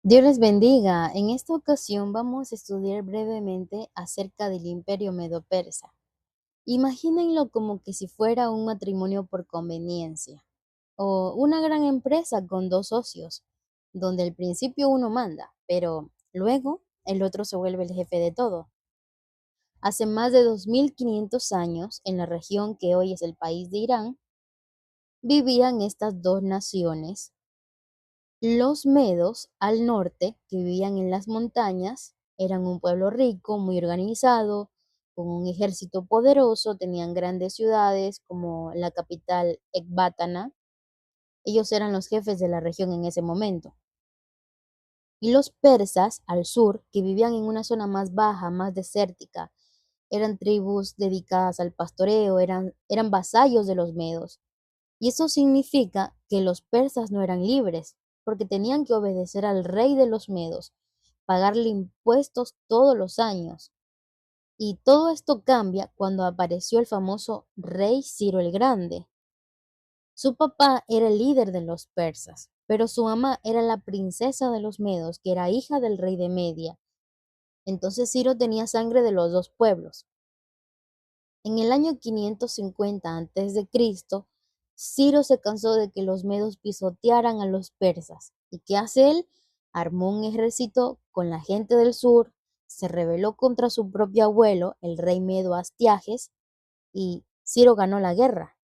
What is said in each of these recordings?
Dios les bendiga. En esta ocasión vamos a estudiar brevemente acerca del Imperio Medo-Persa. Imagínenlo como que si fuera un matrimonio por conveniencia o una gran empresa con dos socios, donde al principio uno manda, pero luego el otro se vuelve el jefe de todo. Hace más de 2500 años, en la región que hoy es el país de Irán, vivían estas dos naciones. Los medos al norte, que vivían en las montañas, eran un pueblo rico, muy organizado, con un ejército poderoso, tenían grandes ciudades como la capital Ecbátana. Ellos eran los jefes de la región en ese momento. Y los persas al sur, que vivían en una zona más baja, más desértica, eran tribus dedicadas al pastoreo, eran vasallos de los medos. Y eso significa que los persas no eran libres, porque tenían que obedecer al rey de los medos, pagarle impuestos todos los años. Y todo esto cambia cuando apareció el famoso rey Ciro el Grande. Su papá era el líder de los persas, pero su mamá era la princesa de los medos, que era hija del rey de Media. Entonces Ciro tenía sangre de los dos pueblos. En el año 550 a.C., Ciro se cansó de que los medos pisotearan a los persas. ¿Y qué hace él? Armó un ejército con la gente del sur, se rebeló contra su propio abuelo, el rey medo Astiages, y Ciro ganó la guerra.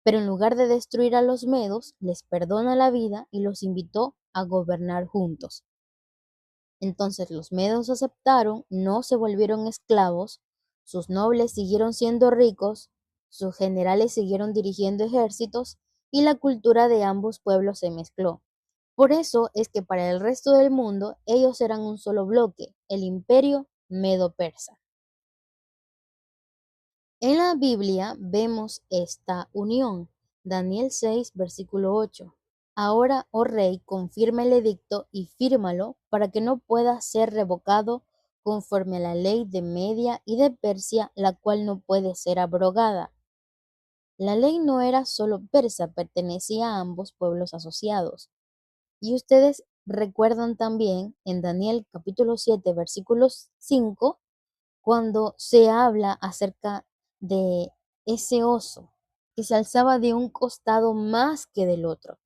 Pero en lugar de destruir a los medos, les perdona la vida y los invitó a gobernar juntos. Entonces los medos aceptaron, no se volvieron esclavos, sus nobles siguieron siendo ricos, sus generales siguieron dirigiendo ejércitos y la cultura de ambos pueblos se mezcló. Por eso es que para el resto del mundo ellos eran un solo bloque, el imperio medo-persa. En la Biblia vemos esta unión. Daniel 6, versículo 8. Ahora, oh rey, confirma el edicto y fírmalo para que no pueda ser revocado conforme a la ley de Media y de Persia, la cual no puede ser abrogada. La ley no era solo persa, pertenecía a ambos pueblos asociados. Y ustedes recuerdan también en Daniel capítulo 7, versículo 5, cuando se habla acerca de ese oso que se alzaba de un costado más que del otro.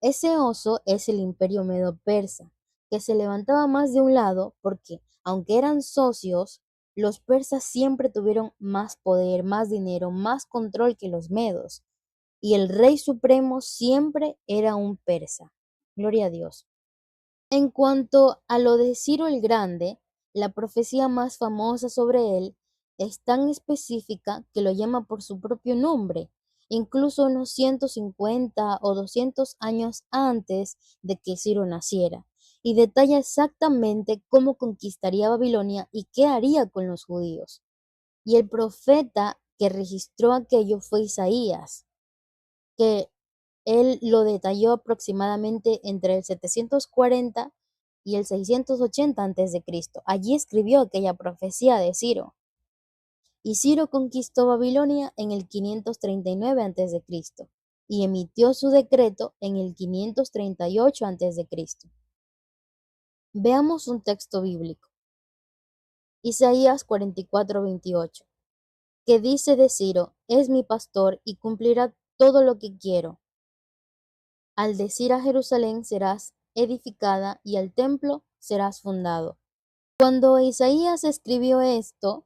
Ese oso es el imperio medo-persa, que se levantaba más de un lado porque, aunque eran socios, los persas siempre tuvieron más poder, más dinero, más control que los medos, y el rey supremo siempre era un persa. Gloria a Dios. En cuanto a lo de Ciro el Grande, la profecía más famosa sobre él es tan específica que lo llama por su propio nombre, incluso unos 150 o 200 años antes de que Ciro naciera, y detalla exactamente cómo conquistaría Babilonia y qué haría con los judíos. Y el profeta que registró aquello fue Isaías, que él lo detalló aproximadamente entre el 740 y el 680 a.C. Allí escribió aquella profecía de Ciro. Y Ciro conquistó Babilonia en el 539 a.C. y emitió su decreto en el 538 a.C. Veamos un texto bíblico. Isaías 44:28, que dice de Ciro: es mi pastor y cumplirá todo lo que quiero. Al decir a Jerusalén serás edificada y al templo serás fundado. Cuando Isaías escribió esto,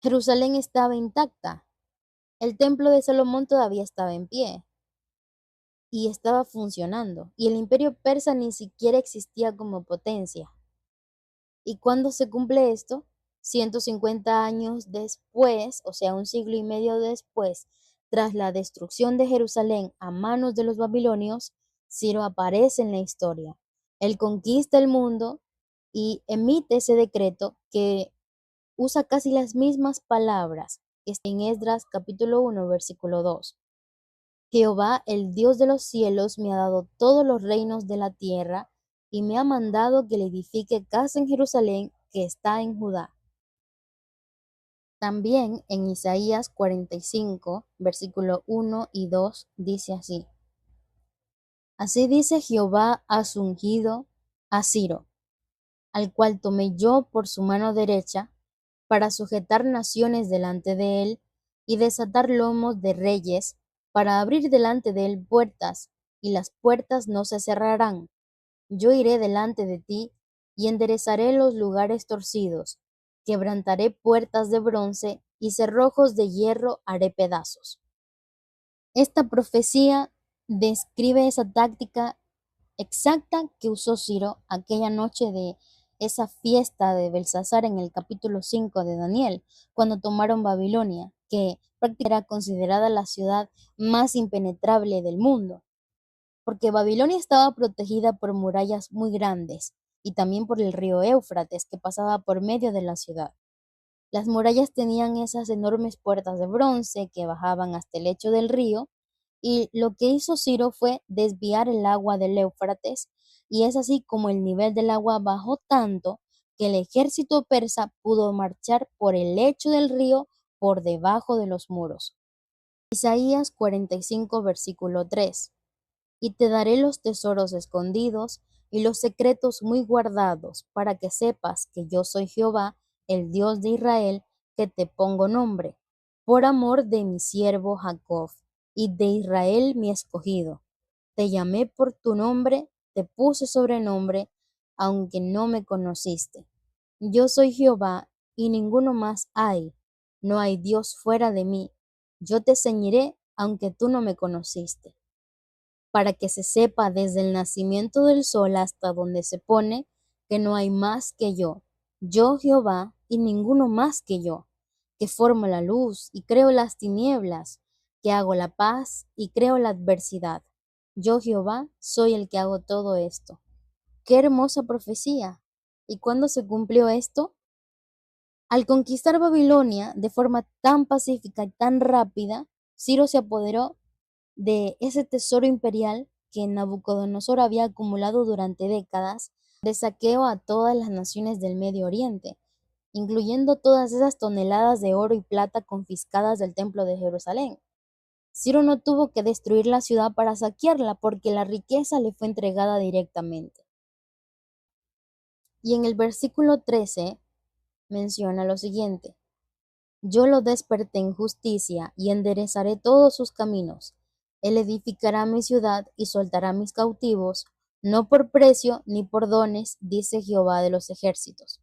Jerusalén estaba intacta. El templo de Salomón todavía estaba en pie y estaba funcionando. Y el imperio persa ni siquiera existía como potencia. ¿Y cuándo se cumple esto? 150 años después, o sea, un siglo y medio después, tras la destrucción de Jerusalén a manos de los babilonios, Ciro aparece en la historia. Él conquista el mundo y emite ese decreto que usa casi las mismas palabras que está en Esdras capítulo 1, versículo 2. Jehová, el Dios de los cielos, me ha dado todos los reinos de la tierra y me ha mandado que le edifique casa en Jerusalén que está en Judá. También en Isaías 45, versículo 1 y 2 dice así: Así dice Jehová a su ungido, a Ciro, al cual tomé yo por su mano derecha, para sujetar naciones delante de él, y desatar lomos de reyes, para abrir delante de él puertas, y las puertas no se cerrarán. Yo iré delante de ti, y enderezaré los lugares torcidos, quebrantaré puertas de bronce, y cerrojos de hierro haré pedazos. Esta profecía describe esa táctica exacta que usó Ciro aquella noche de esa fiesta de Belsasar en el capítulo 5 de Daniel, cuando tomaron Babilonia, que prácticamente era considerada la ciudad más impenetrable del mundo, porque Babilonia estaba protegida por murallas muy grandes y también por el río Éufrates que pasaba por medio de la ciudad. Las murallas tenían esas enormes puertas de bronce que bajaban hasta el lecho del río, y lo que hizo Ciro fue desviar el agua del Éufrates, y es así como el nivel del agua bajó tanto que el ejército persa pudo marchar por el lecho del río por debajo de los muros. Isaías 45, versículo 3. Y te daré los tesoros escondidos y los secretos muy guardados, para que sepas que yo soy Jehová, el Dios de Israel, que te pongo nombre, por amor de mi siervo Jacob, y de Israel mi escogido. Te llamé por tu nombre, te puse sobrenombre, aunque no me conociste. Yo soy Jehová, y ninguno más hay. No hay Dios fuera de mí. Yo te ceñiré, aunque tú no me conociste, para que se sepa desde el nacimiento del sol hasta donde se pone, que no hay más que yo Jehová, y ninguno más que yo, que formo la luz y creo las tinieblas, que hago la paz y creo la adversidad. Yo Jehová soy el que hago todo esto. ¡Qué hermosa profecía! ¿Y cuándo se cumplió esto? Al conquistar Babilonia de forma tan pacífica y tan rápida, Ciro se apoderó de ese tesoro imperial que Nabucodonosor había acumulado durante décadas, de saqueo a todas las naciones del Medio Oriente, incluyendo todas esas toneladas de oro y plata confiscadas del Templo de Jerusalén. Ciro no tuvo que destruir la ciudad para saquearla porque la riqueza le fue entregada directamente. Y en el versículo 13 menciona lo siguiente: Yo lo desperté en justicia y enderezaré todos sus caminos. Él edificará mi ciudad y soltará mis cautivos, no por precio ni por dones, dice Jehová de los ejércitos.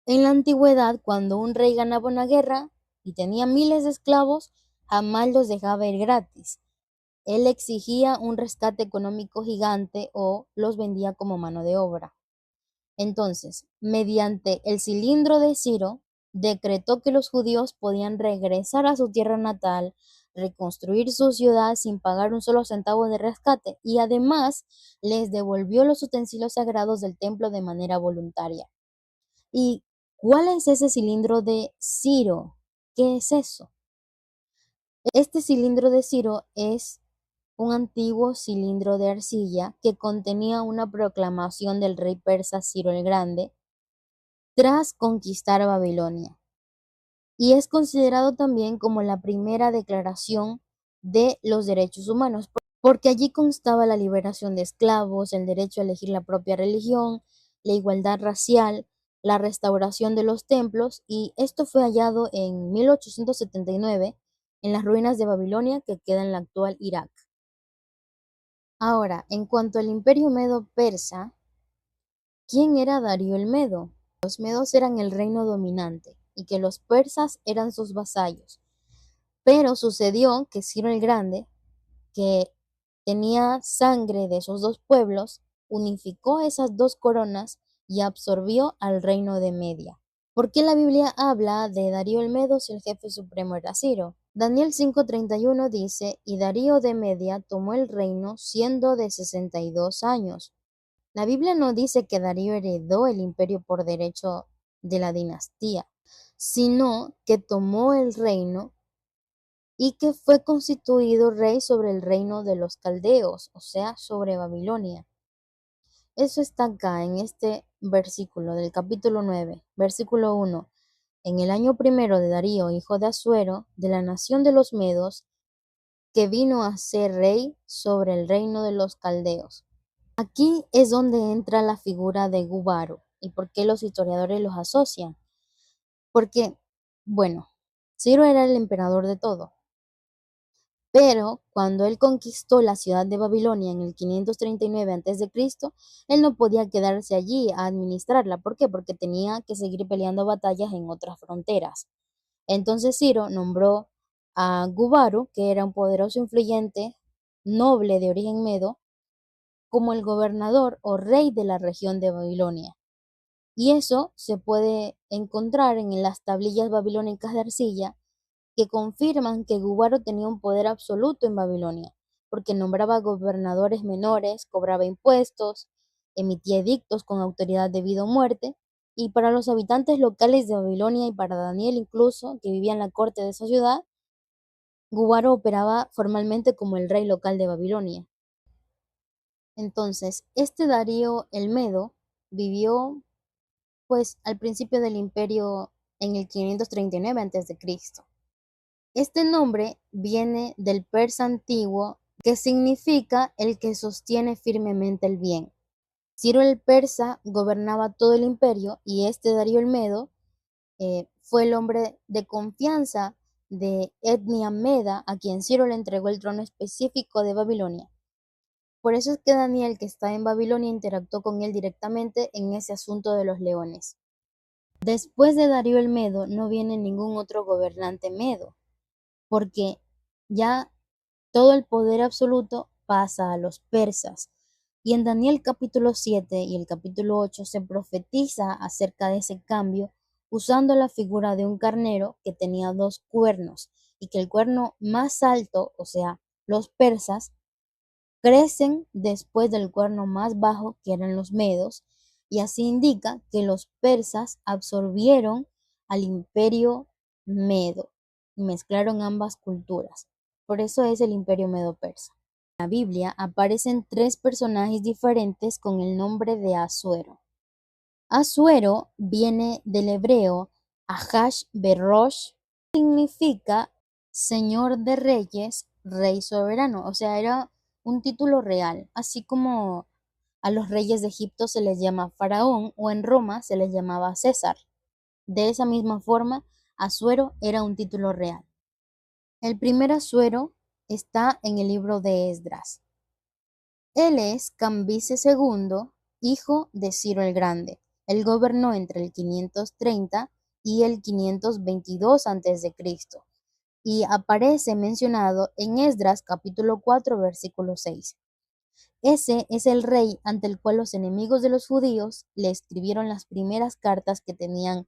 En la antigüedad, cuando un rey ganaba una guerra y tenía miles de esclavos, jamás los dejaba ir gratis. Él exigía un rescate económico gigante o los vendía como mano de obra. Entonces, mediante el cilindro de Ciro, decretó que los judíos podían regresar a su tierra natal, reconstruir su ciudad sin pagar un solo centavo de rescate, y además les devolvió los utensilios sagrados del templo de manera voluntaria. ¿Y cuál es ese cilindro de Ciro? ¿Qué es eso? Este cilindro de Ciro es un antiguo cilindro de arcilla que contenía una proclamación del rey persa Ciro el Grande tras conquistar Babilonia, y es considerado también como la primera declaración de los derechos humanos, porque allí constaba la liberación de esclavos, el derecho a elegir la propia religión, la igualdad racial, la restauración de los templos, y esto fue hallado en 1879 en las ruinas de Babilonia que queda en la actual Irak. Ahora, en cuanto al imperio medo-persa, ¿quién era Darío el Medo? Los medos eran el reino dominante y que los persas eran sus vasallos. Pero sucedió que Ciro el Grande, que tenía sangre de esos dos pueblos, unificó esas dos coronas y absorbió al reino de Media. ¿Por qué la Biblia habla de Darío el Medo si el jefe supremo era Ciro? Daniel 5:31 dice: Y Darío de Media tomó el reino siendo de 62 años. La Biblia no dice que Darío heredó el imperio por derecho de la dinastía, sino que tomó el reino y que fue constituido rey sobre el reino de los caldeos, o sea, sobre Babilonia. Eso está acá en este versículo del capítulo 9, versículo 1. En el año primero de Darío, hijo de Asuero, de la nación de los Medos, que vino a ser rey sobre el reino de los caldeos. Aquí es donde entra la figura de Gubaro y por qué los historiadores los asocian. Porque, bueno, Ciro era el emperador de todo, pero cuando él conquistó la ciudad de Babilonia en el 539 a.C., él no podía quedarse allí a administrarla. ¿Por qué? Porque tenía que seguir peleando batallas en otras fronteras. Entonces Ciro nombró a Gubaro, que era un poderoso influyente noble de origen medo, como el gobernador o rey de la región de Babilonia. Y eso se puede encontrar en las tablillas babilónicas de arcilla que confirman que Gubaro tenía un poder absoluto en Babilonia, porque nombraba gobernadores menores, cobraba impuestos, emitía edictos con autoridad de vida o muerte, y para los habitantes locales de Babilonia y para Daniel incluso, que vivía en la corte de esa ciudad, Gubaro operaba formalmente como el rey local de Babilonia. Entonces, este Darío el Medo vivió pues al principio del imperio en el 539 a.C. Este nombre viene del persa antiguo que significa el que sostiene firmemente el bien. Ciro el persa gobernaba todo el imperio y este Darío el Medo fue el hombre de confianza de etnia meda a quien Ciro le entregó el trono específico de Babilonia. Por eso es que Daniel, que está en Babilonia, interactuó con él directamente en ese asunto de los leones. Después de Darío el Medo no viene ningún otro gobernante medo, porque ya todo el poder absoluto pasa a los persas. Y en Daniel capítulo 7 y el capítulo 8 se profetiza acerca de ese cambio usando la figura de un carnero que tenía dos cuernos y que el cuerno más alto, o sea, los persas, crecen después del cuerno más bajo, que eran los medos, y así indica que los persas absorbieron al imperio medo y mezclaron ambas culturas. Por eso es el imperio medo-persa. En la Biblia aparecen tres personajes diferentes con el nombre de Asuero. Asuero viene del hebreo Ahash Berosh, significa Señor de Reyes, Rey Soberano, o sea, era un título real, así como a los reyes de Egipto se les llama Faraón o en Roma se les llamaba César. De esa misma forma, Asuero era un título real. El primer Asuero está en el libro de Esdras. Él es Cambises II, hijo de Ciro el Grande. Él gobernó entre el 530 y el 522 a.C. y aparece mencionado en Esdras capítulo 4 versículo 6. Ese es el rey ante el cual los enemigos de los judíos le escribieron las primeras cartas que tenían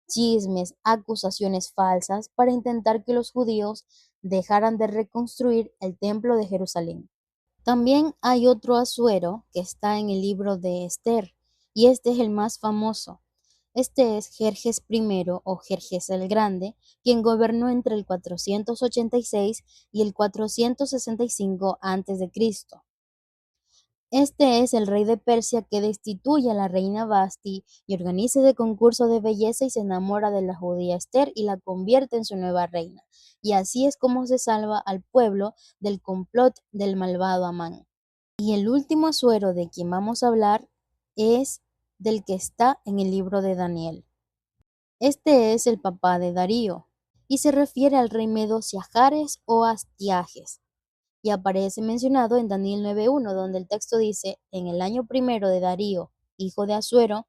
chismes, acusaciones falsas para intentar que los judíos dejaran de reconstruir el templo de Jerusalén. También hay otro Asuero que está en el libro de Esther, y este es el más famoso. Este es Jerjes I o Jerjes el Grande, quien gobernó entre el 486 y el 465 a.C. Este es el rey de Persia que destituye a la reina Basti y organiza ese concurso de belleza y se enamora de la judía Esther y la convierte en su nueva reina. Y así es como se salva al pueblo del complot del malvado Amán. Y el último Asuero de quien vamos a hablar es del que está en el libro de Daniel. Este es el papá de Darío y se refiere al rey medo Siajares o Astiages y aparece mencionado en Daniel 9:1, donde el texto dice, en el año primero de Darío, hijo de Asuero,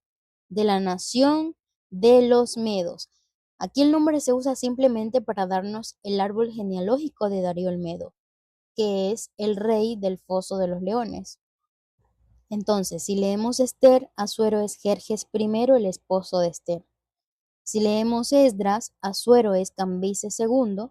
de la nación de los Medos. Aquí el nombre se usa simplemente para darnos el árbol genealógico de Darío el Medo, que es el rey del foso de los leones. Entonces, si leemos Esther, Asuero es Jerjes I, el esposo de Esther. Si leemos Esdras, Asuero es Cambises II,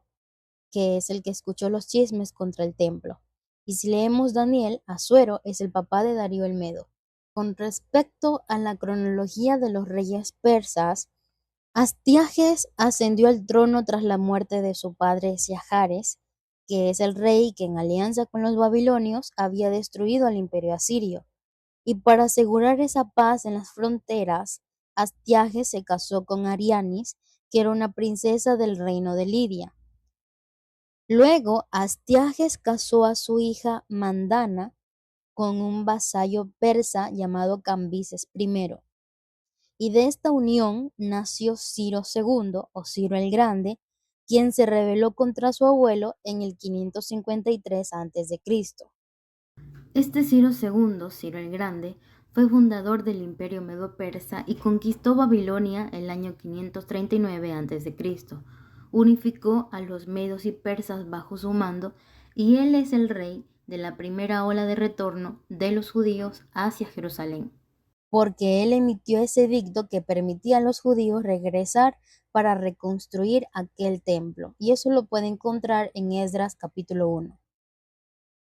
que es el que escuchó los chismes contra el templo. Y si leemos Daniel, Asuero es el papá de Darío el Medo. Con respecto a la cronología de los reyes persas, Astiages ascendió al trono tras la muerte de su padre Siajares, que es el rey que en alianza con los babilonios había destruido al imperio asirio. Y para asegurar esa paz en las fronteras, Astiages se casó con Arianis, que era una princesa del reino de Lidia. Luego Astiages casó a su hija Mandana con un vasallo persa llamado Cambises I. Y de esta unión nació Ciro II o Ciro el Grande, quien se rebeló contra su abuelo en el 553 a.C. Este Ciro II, Ciro el Grande, fue fundador del Imperio Medo-Persa y conquistó Babilonia el año 539 a.C. Unificó a los medos y persas bajo su mando y él es el rey de la primera ola de retorno de los judíos hacia Jerusalén, porque él emitió ese edicto que permitía a los judíos regresar para reconstruir aquel templo. Y eso lo puede encontrar en Esdras capítulo 1.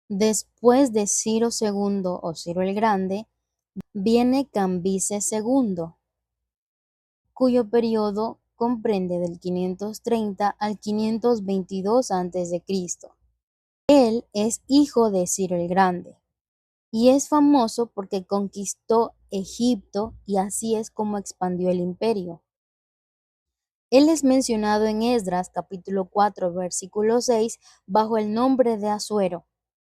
Después de Ciro II o Ciro el Grande, viene Cambises II, cuyo periodo comprende del 530 al 522 a.C. Él es hijo de Ciro el Grande y es famoso porque conquistó Egipto y así es como expandió el imperio. Él es mencionado en Esdras capítulo 4 versículo 6 bajo el nombre de Asuero,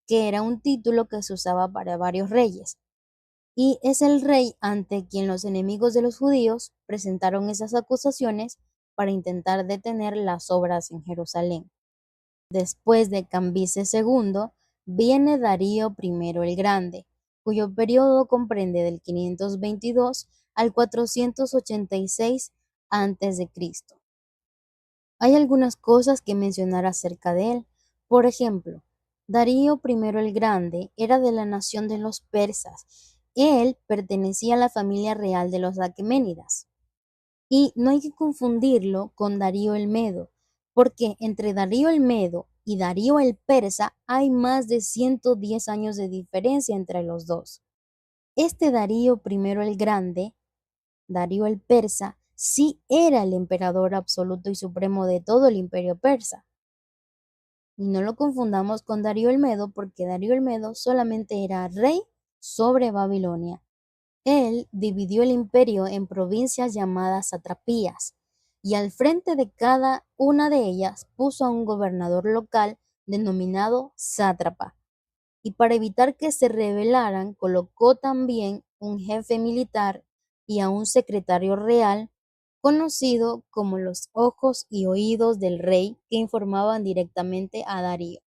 que era un título que se usaba para varios reyes. Y es el rey ante quien los enemigos de los judíos presentaron esas acusaciones para intentar detener las obras en Jerusalén. Después de Cambises II, viene Darío I el Grande, cuyo periodo comprende del 522 al 486 a.C. Hay algunas cosas que mencionar acerca de él. Por ejemplo, Darío I el Grande era de la nación de los persas. Él pertenecía a la familia real de los aqueménidas. Y no hay que confundirlo con Darío el Medo, porque entre Darío el Medo y Darío el Persa hay más de 110 años de diferencia entre los dos. Este Darío I el Grande, Darío el Persa, sí era el emperador absoluto y supremo de todo el imperio persa. Y no lo confundamos con Darío el Medo, porque Darío el Medo solamente era rey sobre Babilonia. Él dividió el imperio en provincias llamadas satrapías, y al frente de cada una de ellas puso a un gobernador local denominado sátrapa. Y para evitar que se rebelaran, colocó también un jefe militar y a un secretario real, conocido como los ojos y oídos del rey, que informaban directamente a Darío.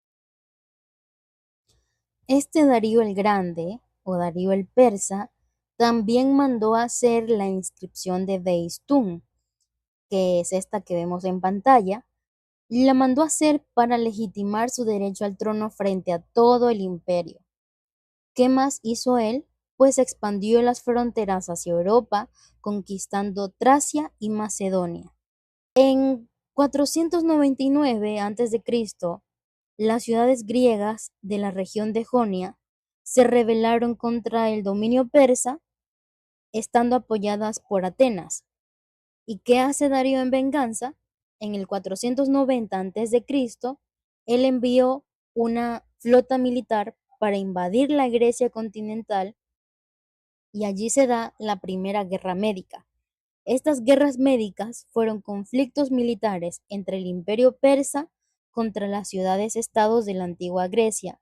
Este Darío el Grande, o Darío el Persa, también mandó hacer la inscripción de Beistún, que es esta que vemos en pantalla, y la mandó hacer para legitimar su derecho al trono frente a todo el imperio. ¿Qué más hizo él? Pues expandió las fronteras hacia Europa, conquistando Tracia y Macedonia. En 499 a.C., las ciudades griegas de la región de Jonia se rebelaron contra el dominio persa, estando apoyadas por Atenas. ¿Y qué hace Darío en venganza? En el 490 a.C., él envió una flota militar para invadir la Grecia continental y allí se da la Primera Guerra Médica. Estas guerras médicas fueron conflictos militares entre el Imperio Persa contra las ciudades-estados de la antigua Grecia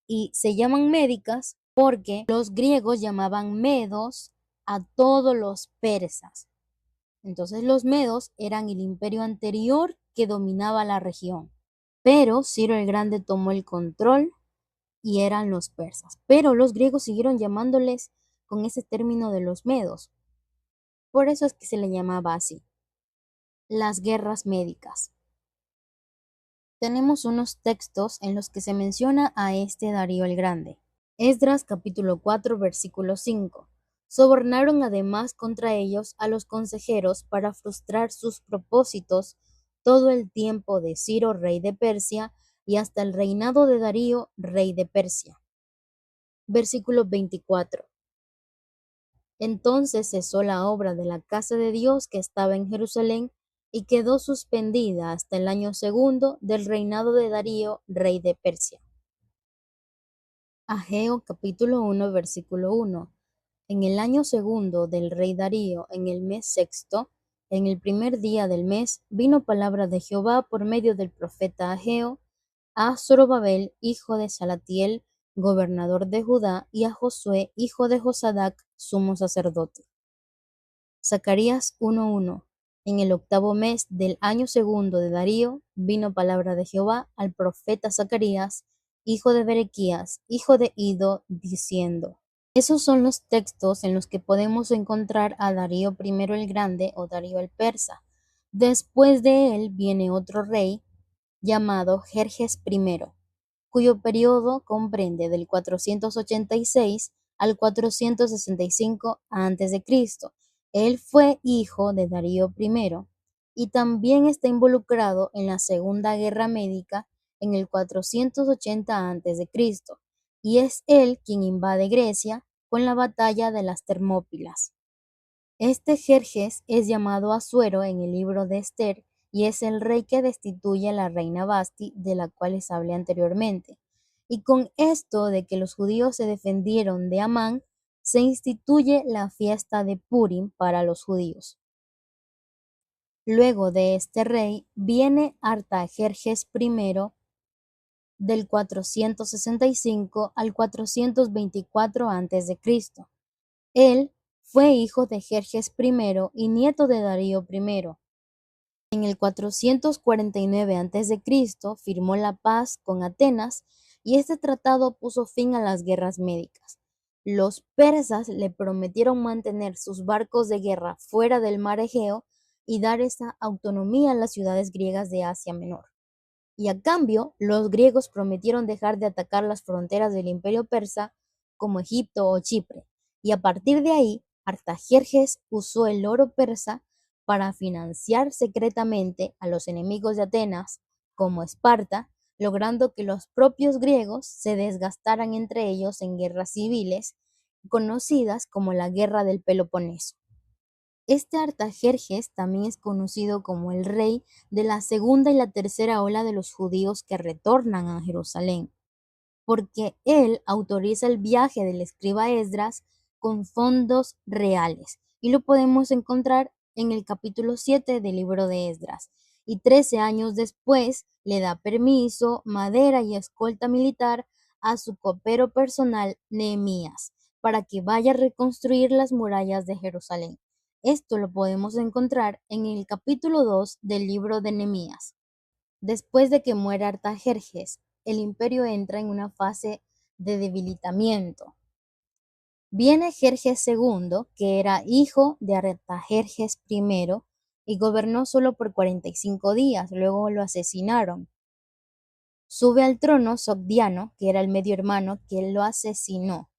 y se llaman médicas porque los griegos llamaban medos a todos los persas. Entonces los medos eran el imperio anterior que dominaba la región, pero Ciro el Grande tomó el control y eran los persas, pero los griegos siguieron llamándoles con ese término de los medos. Por eso es que se le llamaba así, las guerras médicas. Tenemos unos textos en los que se menciona a este Darío el Grande. Esdras capítulo 4 versículo 5. Sobornaron además contra ellos a los consejeros para frustrar sus propósitos todo el tiempo de Ciro rey de Persia y hasta el reinado de Darío rey de Persia. Versículo 24. Entonces cesó la obra de la casa de Dios que estaba en Jerusalén y quedó suspendida hasta el año segundo del reinado de Darío rey de Persia. Ageo capítulo 1 versículo 1. En el año segundo del rey Darío, en el mes sexto, en el primer día del mes, vino palabra de Jehová por medio del profeta Ageo a Zorobabel, hijo de Salatiel, gobernador de Judá, y a Josué, hijo de Josadac, sumo sacerdote. Zacarías 1:1. En el 8º mes del año segundo de Darío, vino palabra de Jehová al profeta Zacarías, hijo de Berequías, hijo de Ido, diciendo. Esos son los textos en los que podemos encontrar a Darío I el Grande o Darío el Persa. Después de él viene otro rey llamado Jerjes I, cuyo periodo comprende del 486 al 465 a.C. Él fue hijo de Darío I y también está involucrado en la Segunda Guerra Médica en el 480 a.C. y es él quien invade Grecia con la batalla de las Termópilas. Este Jerjes es llamado Asuero en el libro de Esther y es el rey que destituye a la reina Vasti, de la cual les hablé anteriormente. Y con esto de que los judíos se defendieron de Amán, se instituye la fiesta de Purim para los judíos. Luego de este rey viene Artajerjes I del 465 al 424 a.C. Él fue hijo de Jerjes I y nieto de Darío I. En el 449 a.C. firmó la paz con Atenas y este tratado puso fin a las guerras médicas. Los persas le prometieron mantener sus barcos de guerra fuera del mar Egeo y dar esa autonomía a las ciudades griegas de Asia Menor. Y a cambio, los griegos prometieron dejar de atacar las fronteras del imperio persa como Egipto o Chipre. Y a partir de ahí, Artajerjes usó el oro persa para financiar secretamente a los enemigos de Atenas, como Esparta, logrando que los propios griegos se desgastaran entre ellos en guerras civiles, conocidas como la Guerra del Peloponeso. Este Artajerjes también es conocido como el rey de la segunda y la tercera ola de los judíos que retornan a Jerusalén, porque él autoriza el viaje del escriba Esdras con fondos reales, y lo podemos encontrar en el capítulo 7 del libro de Esdras. Y 13 años después le da permiso, madera y escolta militar a su copero personal Nehemías para que vaya a reconstruir las murallas de Jerusalén. Esto lo podemos encontrar en el capítulo 2 del libro de Nehemías. Después de que muera Artajerjes, el imperio entra en una fase de debilitamiento. Viene Jerjes II, que era hijo de Artajerjes I, y gobernó solo por 45 días, luego lo asesinaron. Sube al trono Sogdiano, que era el medio hermano, que lo asesinó,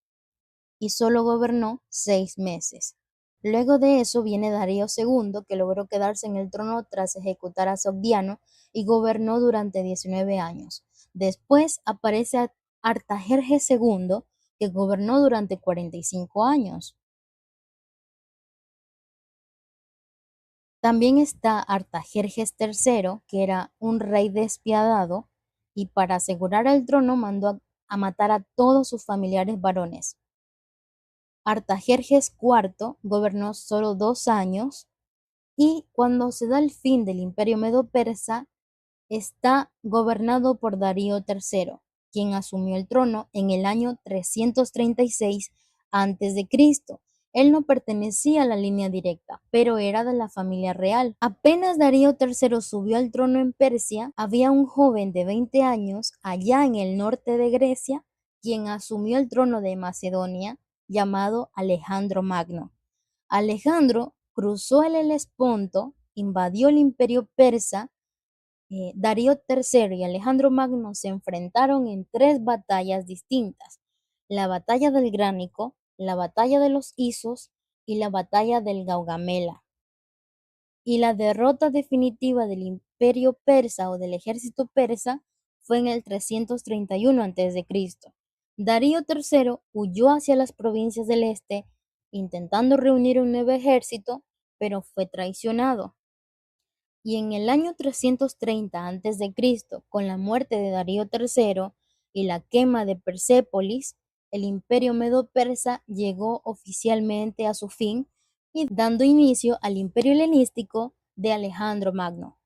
y solo gobernó 6 meses. Luego de eso viene Darío II, que logró quedarse en el trono tras ejecutar a Sogdiano y gobernó durante 19 años. Después aparece Artajerjes II, que gobernó durante 45 años. También está Artajerjes III, que era un rey despiadado y para asegurar el trono mandó a matar a todos sus familiares varones. Artajerjes IV gobernó solo 2 años y cuando se da el fin del imperio medo-persa, está gobernado por Darío III, quien asumió el trono en el año 336 a.C. Él no pertenecía a la línea directa, pero era de la familia real. Apenas Darío III subió al trono en Persia, había un joven de 20 años allá en el norte de Grecia, quien asumió el trono de Macedonia, llamado Alejandro Magno. Alejandro cruzó el Helesponto, invadió el imperio persa. Darío III y Alejandro Magno se enfrentaron en 3 batallas distintas: la batalla del Gránico, la batalla de los Isos y la batalla del Gaugamela. Y la derrota definitiva del imperio persa o del ejército persa fue en el 331 a.C. Darío III huyó hacia las provincias del este, intentando reunir un nuevo ejército, pero fue traicionado. Y en el año 330 a.C., con la muerte de Darío III y la quema de Persépolis, el imperio medo-persa llegó oficialmente a su fin y dando inicio al imperio helenístico de Alejandro Magno.